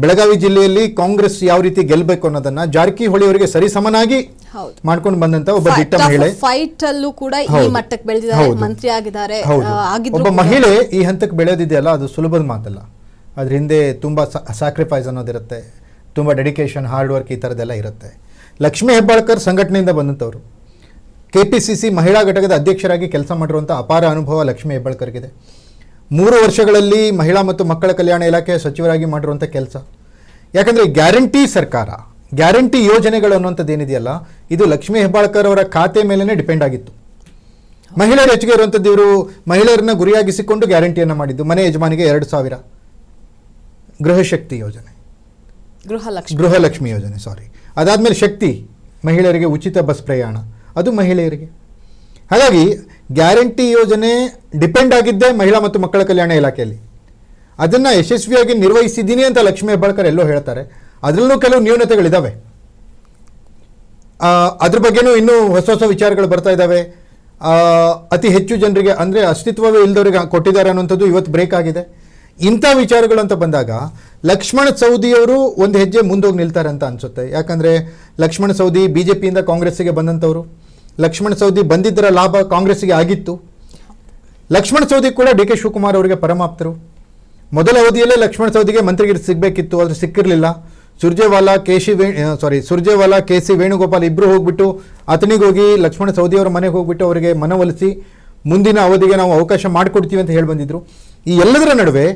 ಬೆಳಗಾವಿ ಜಿಲ್ಲೆಯಲ್ಲಿ ಕಾಂಗ್ರೆಸ್ ಯಾವ ರೀತಿ ಗೆಲ್ಲಬೇಕು ಅನ್ನೋದನ್ನ ಜಾರಕಿಹೊಳಿ ಅವರಿಗೆ ಸರಿಸಮನಾಗಿ ಮಾಡ್ಕೊಂಡು ಬಂದಂತ ಒಬ್ಬ ದಿಟ್ಟ ಮಹಿಳೆ. ಫೈಟ್ ಅಲ್ಲೂ ಕೂಡ ಈ ಮಟ್ಟಕ್ಕೆ ಬೆಳೆದಿದ್ದಾರೆ, ಮಂತ್ರಿ ಆಗಿದ್ದಾರೆ. ಒಬ್ಬ ಮಹಿಳೆ ಈ ಹಂತಕ್ಕೆ ಬೆಳೆಯೋದಿದೆಯಲ್ಲ, ಅದು ಸುಲಭದ ಮಾತಲ್ಲ. ಅದ್ರ ಹಿಂದೆ ತುಂಬಾ ಸ್ಯಾಕ್ರಿಫೈಸ್ ಅನ್ನೋದಿರುತ್ತೆ, ತುಂಬಾ ಡೆಡಿಕೇಶನ್, ಹಾರ್ಡ್ ವರ್ಕ್, ಈ ಥರದ್ದೆಲ್ಲ ಇರುತ್ತೆ. ಲಕ್ಷ್ಮೀ ಹೆಬ್ಬಾಳ್ಕರ್ ಸಂಘಟನೆಯಿಂದ ಬಂದಂಥವ್ರು. KPCC ಮಹಿಳಾ ಘಟಕದ ಅಧ್ಯಕ್ಷರಾಗಿ ಕೆಲಸ ಮಾಡಿರುವಂಥ ಅಪಾರ ಅನುಭವ ಲಕ್ಷ್ಮೀ ಹೆಬ್ಬಾಳ್ಕರ್ಗಿದೆ. 3 ವರ್ಷಗಳಲ್ಲಿ ಮಹಿಳಾ ಮತ್ತು ಮಕ್ಕಳ ಕಲ್ಯಾಣ ಇಲಾಖೆಯ ಸಚಿವರಾಗಿ ಮಾಡಿರುವಂಥ ಕೆಲಸ. ಯಾಕಂದರೆ ಗ್ಯಾರಂಟಿ ಸರ್ಕಾರ, ಗ್ಯಾರಂಟಿ ಯೋಜನೆಗಳು ಅನ್ನುವಂಥದ್ದು ಏನಿದೆಯಲ್ಲ, ಇದು ಲಕ್ಷ್ಮೀ ಹೆಬ್ಬಾಳ್ಕರ್ ಅವರ ಖಾತೆ ಮೇಲೇ ಡಿಪೆಂಡ್ ಆಗಿತ್ತು. ಮಹಿಳೆಯರು ಹೆಚ್ಚಿಗೆ ಇರುವಂಥದ್ದು, ಇವರು ಮಹಿಳೆಯರನ್ನ ಗುರಿಯಾಗಿಸಿಕೊಂಡು ಗ್ಯಾರಂಟಿಯನ್ನು ಮಾಡಿದ್ದು. ಮನೆ ಯಜಮಾನಿಗೆ 2,000, ಗೃಹಶಕ್ತಿ ಯೋಜನೆ, ಗೃಹಲಕ್ಷ್ಮಿ ಯೋಜನೆ, ಅದಾದಮೇಲೆ ಶಕ್ತಿ, ಮಹಿಳೆಯರಿಗೆ ಉಚಿತ ಬಸ್ ಪ್ರಯಾಣ, ಅದು ಮಹಿಳೆಯರಿಗೆ. ಹಾಗಾಗಿ ಗ್ಯಾರಂಟಿ ಯೋಜನೆ ಡಿಪೆಂಡ್ ಆಗಿದ್ದೇ ಮಹಿಳಾ ಮತ್ತು ಮಕ್ಕಳ ಕಲ್ಯಾಣ ಇಲಾಖೆಯಲ್ಲಿ. ಅದನ್ನು ಯಶಸ್ವಿಯಾಗಿ ನಿರ್ವಹಿಸಿದ್ದೀನಿ ಅಂತ ಲಕ್ಷ್ಮೀ ಹೆಬ್ಬಾಳ್ಕರ್ ಎಲ್ಲೋ ಹೇಳ್ತಾರೆ. ಅದರಲ್ಲೂ ಕೆಲವು ನ್ಯೂನತೆಗಳಿದ್ದಾವೆ. ಅದ್ರ ಬಗ್ಗೆನೂ ಇನ್ನೂ ಹೊಸ ಹೊಸ ವಿಚಾರಗಳು ಬರ್ತಾ ಇದ್ದಾವೆ. ಅತಿ ಹೆಚ್ಚು ಜನರಿಗೆ, ಅಂದರೆ ಅಸ್ತಿತ್ವವೇ ಇಲ್ಲದವರಿಗೆ ಕೊಟ್ಟಿದ್ದಾರೆ ಅನ್ನುವಂಥದ್ದು ಇವತ್ತು ಬ್ರೇಕ್ ಆಗಿದೆ. ಇಂಥ ವಿಚಾರಗಳು ಅಂತ ಬಂದಾಗ ಲಕ್ಷ್ಮಣ ಸವದಿಯವರು ಒಂದು ಹೆಜ್ಜೆ ಮುಂದೋಗಿ ನಿಲ್ತಾರೆ ಅಂತ ಅನಿಸುತ್ತೆ. ಯಾಕಂದರೆ ಲಕ್ಷ್ಮಣ ಸವದಿ BJPಯಿಂದ ಕಾಂಗ್ರೆಸ್ಸಿಗೆ ಬಂದಂಥವರು. ಲಕ್ಷ್ಮಣ ಸವದಿ ಬಂದಿದ್ದರ ಲಾಭ ಕಾಂಗ್ರೆಸ್ಸಿಗೆ ಆಗಿತ್ತು. ಲಕ್ಷ್ಮಣ ಸವದಿ ಕೂಡ DK ಶಿವಕುಮಾರ್ ಅವರಿಗೆ ಪರಮಾಪ್ತರು. ಮೊದಲ ಅವಧಿಯಲ್ಲೇ ಲಕ್ಷ್ಮಣ ಸವದಿಗೆ ಮಂತ್ರಿಗಿರಿ ಸಿಗಬೇಕಿತ್ತು, ಆದರೆ ಸಿಕ್ಕಿರಲಿಲ್ಲ. ಸುರ್ಜೇವಾಲಾ KC ವೇಣುಗೋಪಾಲ್ ಇಬ್ಬರು ಹೋಗ್ಬಿಟ್ಟು ಆತನಿಗೆ ಹೋಗಿ ಲಕ್ಷ್ಮಣ ಸವದಿಯವರ ಮನೆಗೆ ಹೋಗ್ಬಿಟ್ಟು ಅವರಿಗೆ ಮನವೊಲಿಸಿ ಮುಂದಿನ ಅವಧಿಗೆ ನಾವು ಅವಕಾಶ ಮಾಡಿಕೊಡ್ತೀವಿ ಅಂತ ಹೇಳಿ ಬಂದಿದ್ರು. ಈ ಎಲ್ಲದರ ನಡುವೆ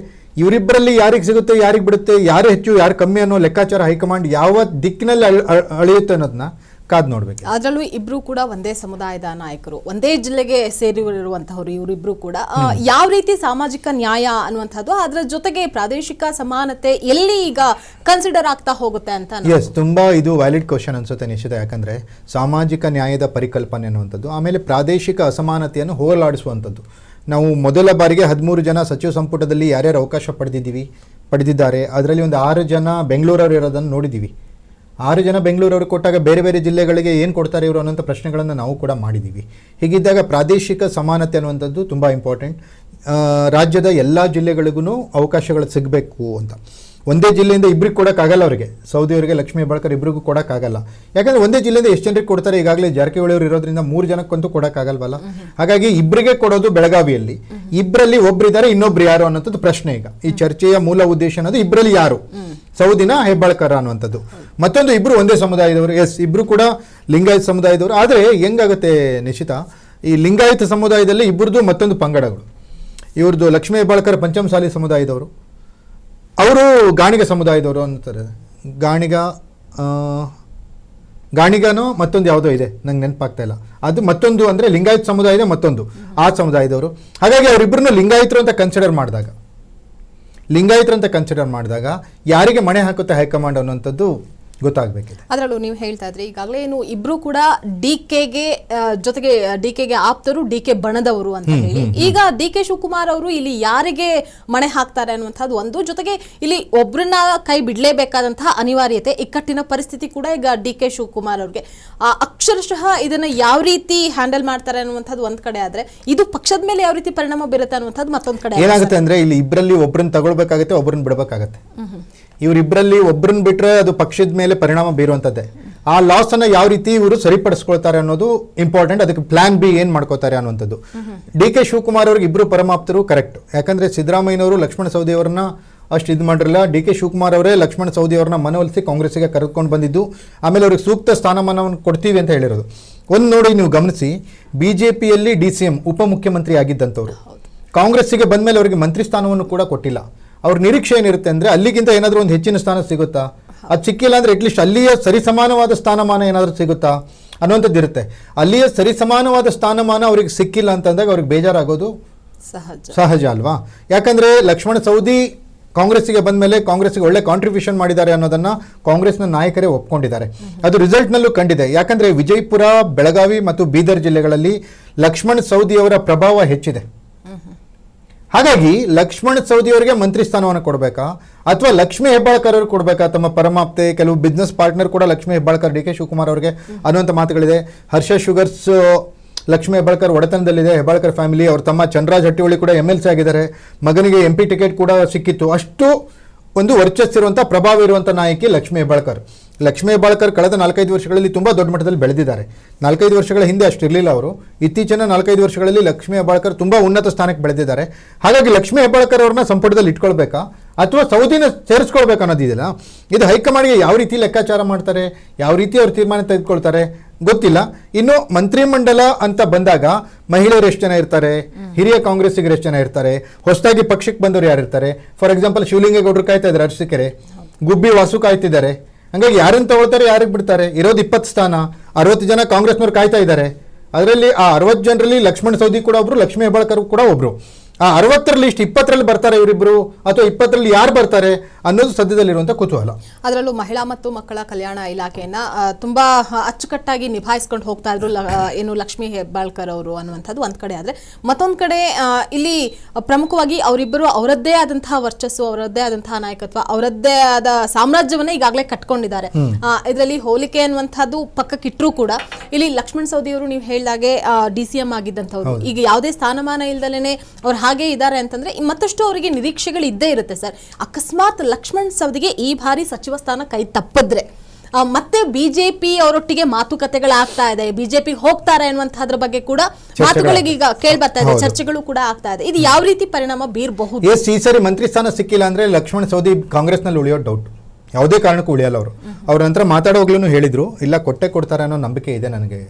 ಇವರಿಬ್ಬರಲ್ಲಿ ಯಾರಿಗೆ ಸಿಗುತ್ತೆ, ಯಾರಿಗೆ ಬಿಡುತ್ತೆ, ಯಾರು ಹೆಚ್ಚು ಯಾರು ಕಮ್ಮಿ ಅನ್ನೋ ಲೆಕ್ಕಾಚಾರ ಹೈಕಮಾಂಡ್ ಯಾವ ದಿಕ್ಕಿನಲ್ಲಿ ಅಳೆಯುತ್ತೆ ಅನ್ನೋದನ್ನ ಕಾದು ನೋಡ್ಬೇಕು. ಅದರಲ್ಲೂ ಇಬ್ರು ಕೂಡ ಒಂದೇ ಸಮುದಾಯದ ನಾಯಕರು, ಒಂದೇ ಜಿಲ್ಲೆಗೆ ಸೇರಿರುವಂತಹವರು ಇವರಿಬ್ರು ಕೂಡ. ಯಾವ ರೀತಿ ಸಾಮಾಜಿಕ ನ್ಯಾಯ ಅನ್ನುವಂಥದ್ದು, ಅದರ ಜೊತೆಗೆ ಪ್ರಾದೇಶಿಕ ಸಮಾನತೆ ಎಲ್ಲಿ ಈಗ ಕನ್ಸಿಡರ್ ಆಗ್ತಾ ಹೋಗುತ್ತೆ ಅಂತ. ಎಸ್, ತುಂಬಾ ಇದು ವ್ಯಾಲಿಡ್ ಕ್ವಶನ್ ಅನ್ಸುತ್ತೆ ನಿಶ್ಚಿತ. ಯಾಕಂದ್ರೆ ಸಾಮಾಜಿಕ ನ್ಯಾಯದ ಪರಿಕಲ್ಪನೆ ಅನ್ನುವಂಥದ್ದು, ಆಮೇಲೆ ಪ್ರಾದೇಶಿಕ ಅಸಮಾನತೆಯನ್ನು ಹೋಗಲಾಡಿಸುವಂಥದ್ದು. ನಾವು ಮೊದಲ ಬಾರಿಗೆ 13 ಜನ ಸಚಿವ ಸಂಪುಟದಲ್ಲಿ ಯಾರ್ಯಾರು ಅವಕಾಶ ಪಡೆದಿದ್ದಾರೆ, ಅದರಲ್ಲಿ ಒಂದು 6 ಜನ ಬೆಂಗಳೂರವರು ಇರೋದನ್ನು ನೋಡಿದ್ದೀವಿ. 6 ಜನ ಬೆಂಗಳೂರವರು ಕೊಟ್ಟಾಗ ಬೇರೆ ಬೇರೆ ಜಿಲ್ಲೆಗಳಿಗೆ ಏನು ಕೊಡ್ತಾರೆ ಇವರು ಅನ್ನೋಂಥ ಪ್ರಶ್ನೆಗಳನ್ನು ನಾವು ಕೂಡ ಮಾಡಿದ್ದೀವಿ. ಹೀಗಿದ್ದಾಗ ಪ್ರಾದೇಶಿಕ ಸಮಾನತೆ ಅನ್ನುವಂಥದ್ದು ತುಂಬ ಇಂಪಾರ್ಟೆಂಟ್. ರಾಜ್ಯದ ಎಲ್ಲ ಜಿಲ್ಲೆಗಳಿಗೂ ಅವಕಾಶಗಳು ಸಿಗಬೇಕು ಅಂತ. ಒಂದೇ ಜಿಲ್ಲೆಯಿಂದ ಇಬ್ಬರಿಗೆ ಕೊಡೋಕ್ಕಾಗಲ್ಲ. ಅವರಿಗೆ ಸೌದಿ ಅವರಿಗೆ ಲಕ್ಷ್ಮೀ ಹೆಬ್ಬಾಳ್ಕರ್ ಇಬ್ಬರಿಗೂ ಕೊಡೋಕ್ಕಾಗಲ್ಲ. ಯಾಕಂದರೆ ಒಂದೇ ಜಿಲ್ಲೆಯಿಂದ ಎಷ್ಟು ಜನರಿಗೆ ಕೊಡ್ತಾರೆ, ಈಗಾಗಲೇ ಜಾರಕಿಹೊಳಿ ಅವರು ಇರೋದ್ರಿಂದ 3 ಜನಕ್ಕಂತೂ ಕೊಡೋಕ್ಕಾಗಲ್ವಲ್ಲ. ಹಾಗಾಗಿ ಇಬ್ಬರಿಗೆ ಕೊಡೋದು ಬೆಳಗಾವಿಯಲ್ಲಿ. ಇಬ್ಬರಲ್ಲಿ ಒಬ್ಬರಿದ್ದಾರೆ, ಇನ್ನೊಬ್ರು ಯಾರು ಅನ್ನೋಂಥದ್ದು ಪ್ರಶ್ನೆ. ಈಗ ಈ ಚರ್ಚೆಯ ಮೂಲ ಉದ್ದೇಶ ಅನ್ನೋದು ಇಬ್ಬರಲ್ಲಿ ಯಾರು, ಸೌದಿನ ಹೆಬ್ಬಾಳ್ಕರ್ ಅನ್ನುವಂಥದ್ದು. ಮತ್ತೊಂದು ಇಬ್ಬರು ಒಂದೇ ಸಮುದಾಯದವರು. ಎಸ್, ಇಬ್ಬರು ಕೂಡ ಲಿಂಗಾಯತ ಸಮುದಾಯದವರು. ಆದರೆ ಹೆಂಗಾಗುತ್ತೆ ನಿಶ್ಚಿತ, ಈ ಲಿಂಗಾಯತ ಸಮುದಾಯದಲ್ಲಿ ಇಬ್ಬರದು ಮತ್ತೊಂದು ಪಂಗಡಗಳು. ಇವ್ರದ್ದು ಲಕ್ಷ್ಮೀ ಹೆಬ್ಬಾಳ್ಕರ್ ಪಂಚಮಸಾಲಿ ಸಮುದಾಯದವರು, ಅವರು ಗಾಣಿಗ ಸಮುದಾಯದವರು ಅಂತಾರೆ. ಗಾಣಿಗನೋ ಮತ್ತೊಂದು ಯಾವುದೋ ಇದೆ, ನಂಗೆ ನೆನಪಾಗ್ತಾ ಇಲ್ಲ. ಅದು ಮತ್ತೊಂದು ಅಂದರೆ ಲಿಂಗಾಯತ ಸಮುದಾಯದ ಮತ್ತೊಂದು ಆ ಸಮುದಾಯದವರು. ಹಾಗಾಗಿ ಅವರಿಬ್ಬರನ್ನು ಲಿಂಗಾಯತರು ಅಂತ ಕನ್ಸಿಡರ್ ಮಾಡಿದಾಗ ಯಾರಿಗೆ ಮಣೆ ಹಾಕುತ್ತೆ ಹೈಕಮಾಂಡ್ ಅನ್ನುವಂಥದ್ದು ಗೊತ್ತಾಗಬೇಕಿದೆ. ಅದರಲ್ಲೂ ನೀವು ಹೇಳ್ತಾ ಇದ್ರಿ ಈಗಾಗಲೇ ಏನು ಇಬ್ರು ಕೂಡ ಜೊತೆಗೆ ಡಿಕೆಗೆ ಆಪ್ತರು, DK ಬಣದವರು ಅಂತ ಹೇಳಿ. ಈಗ DK ಶಿವಕುಮಾರ್ ಅವರು ಇಲ್ಲಿ ಯಾರಿಗೆ ಮಣೆ ಹಾಕ್ತಾರೆ ಅನ್ನುವಂಥದ್ದು ಒಂದು, ಜೊತೆಗೆ ಇಲ್ಲಿ ಒಬ್ಬರನ್ನ ಕೈ ಬಿಡಲೇಬೇಕಾದಂತಹ ಅನಿವಾರ್ಯತೆ, ಇಕ್ಕಟ್ಟಿನ ಪರಿಸ್ಥಿತಿ ಕೂಡ ಈಗ DK ಶಿವಕುಮಾರ್ ಅವ್ರಿಗೆ. ಅಕ್ಷರಶಃ ಇದನ್ನ ಯಾವ ರೀತಿ ಹ್ಯಾಂಡಲ್ ಮಾಡ್ತಾರೆ ಅನ್ನುವಂಥದ್ದು ಒಂದ್ ಕಡೆ ಆದ್ರೆ, ಇದು ಪಕ್ಷದ ಮೇಲೆ ಯಾವ ರೀತಿ ಪರಿಣಾಮ ಬೀರುತ್ತೆ ಅನ್ನುವಂಥದ್ದು ಮತ್ತೊಂದ್ ಕಡೆ. ಏನಾಗುತ್ತೆ ಅಂದ್ರೆ, ಇಲ್ಲಿ ಇಬ್ಬರಲ್ಲಿ ಒಬ್ಬರನ್ನ ತಗೊಳ್ಬೇಕಾಗತ್ತೆ, ಒಬ್ಬರನ್ನ ಬಿಡಬೇಕಾಗತ್ತೆ. ಇವರಿಬ್ಬರಲ್ಲಿ ಒಬ್ಬರನ್ನ ಬಿಟ್ರೆ ಅದು ಪಕ್ಷದ ಮೇಲೆ ಪರಿಣಾಮ ಬೀರುವಂಥದ್ದೇ. ಆ ಲಾಸ್ ಅನ್ನ ಯಾವ ರೀತಿ ಇವರು ಸರಿಪಡಿಸ್ಕೊಳ್ತಾರೆ ಅನ್ನೋದು ಇಂಪಾರ್ಟೆಂಟ್. ಅದಕ್ಕೆ ಪ್ಲಾನ್ ಬಿ ಏನ್ ಮಾಡ್ಕೋತಾರೆ ಅನ್ನುವಂಥದ್ದು. DK ಶಿವಕುಮಾರ್ ಅವ್ರಿಗೆ ಇಬ್ಬರು ಪರಮಾಪ್ತರು, ಕರೆಕ್ಟ್. ಯಾಕಂದ್ರೆ ಸಿದ್ದರಾಮಯ್ಯನವರು ಲಕ್ಷ್ಮಣ ಸವದಿ ಅವರನ್ನ ಅಷ್ಟು ಇದು ಮಾಡಿರಲಿಲ್ಲ. DK ಶಿವಕುಮಾರ್ ಅವರೇ ಲಕ್ಷ್ಮಣ ಸವದಿ ಅವರನ್ನ ಮನವೊಲಿಸಿ ಕಾಂಗ್ರೆಸ್ಗೆ ಕರೆದುಕೊಂಡು ಬಂದಿದ್ದು. ಆಮೇಲೆ ಅವ್ರಿಗೆ ಸೂಕ್ತ ಸ್ಥಾನಮಾನವನ್ನು ಕೊಡ್ತೀವಿ ಅಂತ ಹೇಳಿರೋದು. ಒಂದು ನೋಡಿ, ನೀವು ಗಮನಿಸಿ, BJPಯಲ್ಲಿ DCM ಉಪಮುಖ್ಯಮಂತ್ರಿ ಆಗಿದ್ದಂಥವ್ರು, ಕಾಂಗ್ರೆಸ್ಸಿಗೆ ಬಂದ್ಮೇಲೆ ಅವರಿಗೆ ಮಂತ್ರಿ ಸ್ಥಾನವನ್ನು ಕೂಡ ಕೊಟ್ಟಿಲ್ಲ. ಅವ್ರ ನಿರೀಕ್ಷೆ ಏನಿರುತ್ತೆ ಅಂದರೆ, ಅಲ್ಲಿಗಿಂತ ಏನಾದರೂ ಒಂದು ಹೆಚ್ಚಿನ ಸ್ಥಾನ ಸಿಗುತ್ತಾ, ಅದು ಸಿಕ್ಕಿಲ್ಲ ಅಂದರೆ ಅಟ್ಲೀಸ್ಟ್ ಅಲ್ಲಿಯ ಸರಿಸಮಾನವಾದ ಸ್ಥಾನಮಾನ ಏನಾದರೂ ಸಿಗುತ್ತಾ ಅನ್ನುವಂಥದ್ದು ಇರುತ್ತೆ. ಅಲ್ಲಿಯ ಸರಿಸಮಾನವಾದ ಸ್ಥಾನಮಾನ ಅವ್ರಿಗೆ ಸಿಕ್ಕಿಲ್ಲ ಅಂತಂದಾಗ ಅವ್ರಿಗೆ ಬೇಜಾರಾಗೋದು ಸಹಜ ಅಲ್ವಾ. ಯಾಕಂದರೆ ಲಕ್ಷ್ಮಣ ಸವದಿ ಕಾಂಗ್ರೆಸ್ಸಿಗೆ ಬಂದ ಮೇಲೆ ಕಾಂಗ್ರೆಸ್ಗೆ ಒಳ್ಳೆ ಕಾಂಟ್ರಿಬ್ಯೂಷನ್ ಮಾಡಿದ್ದಾರೆ ಅನ್ನೋದನ್ನು ಕಾಂಗ್ರೆಸ್ನ ನಾಯಕರೇ ಒಪ್ಕೊಂಡಿದ್ದಾರೆ. ಅದು ರಿಸಲ್ಟ್ನಲ್ಲೂ ಕಂಡಿದೆ. ಯಾಕಂದರೆ ವಿಜಯಪುರ, ಬೆಳಗಾವಿ ಮತ್ತು ಬೀದರ್ ಜಿಲ್ಲೆಗಳಲ್ಲಿ ಲಕ್ಷ್ಮಣ ಸವದಿ ಅವರ ಪ್ರಭಾವ ಹೆಚ್ಚಿದೆ. ಹಾಗಾಗಿ ಲಕ್ಷ್ಮಣ ಸವದಿ ಅವರಿಗೆ ಮಂತ್ರಿ ಸ್ಥಾನವನ್ನು ಕೊಡಬೇಕಾ ಅಥವಾ ಲಕ್ಷ್ಮೀ ಹೆಬ್ಬಾಳ್ಕರ್ ಅವ್ರಿಗೆ ಕೊಡಬೇಕಾ, ತಮ್ಮ ಪರಮಾಪ್ತೆ ಕೆಲವು ಬಿಸ್ನೆಸ್ ಪಾರ್ಟ್ನರ್ ಕೂಡ ಲಕ್ಷ್ಮೀ ಹೆಬ್ಬಾಳ್ಕರ್, DK ಶಿವಕುಮಾರ್ ಅವರಿಗೆ ಅನ್ನುವಂಥ ಮಾತುಗಳಿದೆ. ಹರ್ಷ ಶುಗರ್ಸ್ ಲಕ್ಷ್ಮೀ ಹೆಬ್ಬಾಳ್ಕರ್ ಒಡೆತನದಲ್ಲಿದೆ. ಹೆಬ್ಬಾಳ್ಕರ್ ಫ್ಯಾಮಿಲಿ, ಅವ್ರ ತಮ್ಮ ಚಂದ್ರರಾಜ್ ಹಟ್ಟಿಹೊಳಿ ಕೂಡ MLC ಆಗಿದ್ದಾರೆ. ಮಗನಿಗೆ MP ಟಿಕೆಟ್ ಕೂಡ ಸಿಕ್ಕಿತ್ತು. ಅಷ್ಟು ಒಂದು ವರ್ಚಸ್ಸಿರುವಂಥ ಪ್ರಭಾವ ಇರುವಂಥ ನಾಯಕಿ ಲಕ್ಷ್ಮೀ ಹೆಬ್ಬಾಳ್ಕರ್. ಲಕ್ಷ್ಮೀ ಹೆಬ್ಬಾಳ್ಕರ್ ಕಳೆದ 4-5 ವರ್ಷಗಳಲ್ಲಿ ತುಂಬ ದೊಡ್ಡ ಮಟ್ಟದಲ್ಲಿ ಬೆಳೆದಿದ್ದಾರೆ. 4-5 ವರ್ಷಗಳ ಹಿಂದೆ ಅಷ್ಟಿರಲಿಲ್ಲ ಅವರು. ಇತ್ತೀಚಿನ 4-5 ವರ್ಷಗಳಲ್ಲಿ ಲಕ್ಷ್ಮೀ ಹೆಬ್ಬಾಳ್ಕರ್ ತುಂಬ ಉನ್ನತ ಸ್ಥಾನಕ್ಕೆ ಬೆಳೆದಿದ್ದಾರೆ. ಹಾಗಾಗಿ ಲಕ್ಷ್ಮೀ ಹೆಬ್ಬಾಳ್ಕರ್ ಅವ್ರನ್ನ ಸಂಪುಟದಲ್ಲಿ ಇಟ್ಕೊಳ್ಬೇಕಾ ಅಥವಾ ಸೌದಿನ ಸೇರಿಸ್ಕೊಳ್ಬೇಕು ಅನ್ನೋದಿದೆಯಲ್ಲ, ಇದು ಹೈಕಮಾಂಡ್ಗೆ ಯಾವ ರೀತಿ ಲೆಕ್ಕಾಚಾರ ಮಾಡ್ತಾರೆ, ಯಾವ ರೀತಿ ಅವ್ರು ತೀರ್ಮಾನ ತೆಗೆದುಕೊಳ್ತಾರೆ ಗೊತ್ತಿಲ್ಲ. ಇನ್ನು ಮಂತ್ರಿಮಂಡಲ ಅಂತ ಬಂದಾಗ ಮಹಿಳೆಯರು ಎಷ್ಟು ಜನ ಇರ್ತಾರೆ, ಹಿರಿಯ ಕಾಂಗ್ರೆಸ್ಸಿಗರು ಎಷ್ಟು ಜನ ಇರ್ತಾರೆ, ಹೊಸದಾಗಿ ಪಕ್ಷಕ್ಕೆ ಬಂದವರು ಯಾರು ಇರ್ತಾರೆ. ಫಾರ್ ಎಕ್ಸಾಂಪಲ್ ಶಿವಲಿಂಗೇಗೌಡರು ಕಾಯ್ತಾ ಇದ್ದಾರೆ, ಅರಸೀಕೆರೆ ಗುಬ್ಬಿ ವಾಸು ಕಾಯ್ತಿದ್ದಾರೆ. ಹಂಗಾಗಿ ಯಾರನ್ನು ತಗೊಳ್ತಾರೆ, ಯಾರಿಗೆ ಬಿಡ್ತಾರೆ? ಇರೋದು 20 ಸ್ಥಾನ, 60 ಜನ ಕಾಂಗ್ರೆಸ್ನವ್ರು ಕಾಯ್ತಾ ಇದ್ದಾರೆ. ಅದರಲ್ಲಿ ಆ 60 ಜನರಲ್ಲಿ ಲಕ್ಷ್ಮಣ್ ಸವದಿ ಕೂಡ ಒಬ್ರು, ಲಕ್ಷ್ಮೀ ಹೆಬ್ಬಾಳ್ಕರ್ ಕೂಡ ಒಬ್ರು. ಆ 60 ಲಿಸ್ಟ್ 20ರಲ್ಲಿ ಬರ್ತಾರೆ ಇವರಿಬ್ರು, ಅಥವಾ 20ರಲ್ಲಿ ಯಾರು ಬರ್ತಾರೆ ಅನ್ನೋದು ಸದ್ಯದಲ್ಲಿರುವಂಥ ಕುತೂಹಲ. ಅದರಲ್ಲೂ ಮಹಿಳಾ ಮತ್ತು ಮಕ್ಕಳ ಕಲ್ಯಾಣ ಇಲಾಖೆಯನ್ನ ತುಂಬಾ ಅಚ್ಚುಕಟ್ಟಾಗಿ ನಿಭಾಯಿಸ್ಕೊಂಡು ಹೋಗ್ತಾ ಇದ್ರು ಏನು ಲಕ್ಷ್ಮೀ ಹೆಬ್ಬಾಳ್ಕರ್ ಅವರು ಅನ್ನುವಂಥದ್ದು ಒಂದ್ ಕಡೆ ಆದ್ರೆ, ಮತ್ತೊಂದ್ ಕಡೆ ಇಲ್ಲಿ ಪ್ರಮುಖವಾಗಿ ಅವರಿಬ್ಬರು ಅವರದ್ದೇ ಆದಂತಹ ವರ್ಚಸ್ಸು, ಅವರದ್ದೇ ಆದಂತಹ ನಾಯಕತ್ವ, ಅವರದ್ದೇ ಆದ ಸಾಮ್ರಾಜ್ಯವನ್ನ ಈಗಾಗಲೇ ಕಟ್ಕೊಂಡಿದ್ದಾರೆ. ಇದರಲ್ಲಿ ಹೋಲಿಕೆ ಅನ್ನುವಂಥದ್ದು ಪಕ್ಕಕ್ಕಿಟ್ರೂ ಕೂಡ ಇಲ್ಲಿ ಲಕ್ಷ್ಮಣ್ ಸವದಿ ಅವರು ನೀವು ಹೇಳಿದಾಗೆ DCM ಆಗಿದ್ದಂಥವ್ರು, ಈಗ ಯಾವುದೇ ಸ್ಥಾನಮಾನ ಇಲ್ದಲೇನೆ ಅವ್ರು ಹಾಗೆ ಇದ್ದಾರೆ ಅಂತಂದ್ರೆ ಮತ್ತಷ್ಟು ಅವರಿಗೆ ನಿರೀಕ್ಷೆಗಳು ಇದ್ದೇ ಇರುತ್ತೆ ಸರ್. ಅಕಸ್ಮಾತ್ ಲಕ್ಷ್ಮಣ್ ಸವದಿಗೆ ಈ ಬಾರಿ ಸಚಿವ ಸ್ಥಾನ ಕೈ ತಪ್ಪಿದ್ರೆ ಮತ್ತೆ ಬಿಜೆಪಿ ಅವರೊಟ್ಟಿಗೆ ಮಾತುಕತೆಗಳಾಗ್ತಾ ಇದೆ, ಬಿಜೆಪಿ ಹೋಗ್ತಾರೆ ಅನ್ನುವಂಥದ್ರ ಬಗ್ಗೆ ಕೂಡ ಮಾತುಗಳಿಗೆ ಈಗ ಕೇಳಿ ಬರ್ತಾ ಇದೆ, ಚರ್ಚೆಗಳು ಕೂಡ ಆಗ್ತಾ ಇದೆ. ಇದು ಯಾವ ರೀತಿ ಪರಿಣಾಮ ಬೀರಬಹುದು? ಈ ಸರಿ ಮಂತ್ರಿ ಸ್ಥಾನ ಸಿಕ್ಕಿಲ್ಲ ಅಂದ್ರೆ ಲಕ್ಷ್ಮಣ್ ಸವದಿ ಕಾಂಗ್ರೆಸ್ನಲ್ಲಿ ಉಳಿಯೋ ಡೌಟ್, ಯಾವುದೇ ಕಾರಣಕ್ಕೂ ಉಳಿಯಲ್ಲ ಅವರು. ಅವ್ರ ನಂತರ ಮಾತಾಡೋಗ್ಲೂ ಹೇಳಿದ್ರು, ಇಲ್ಲ ಕೊಟ್ಟೆ ಕೊಡ್ತಾರೆ ಅನ್ನೋ ನಂಬಿಕೆ ಇದೆ ನನಗೆ.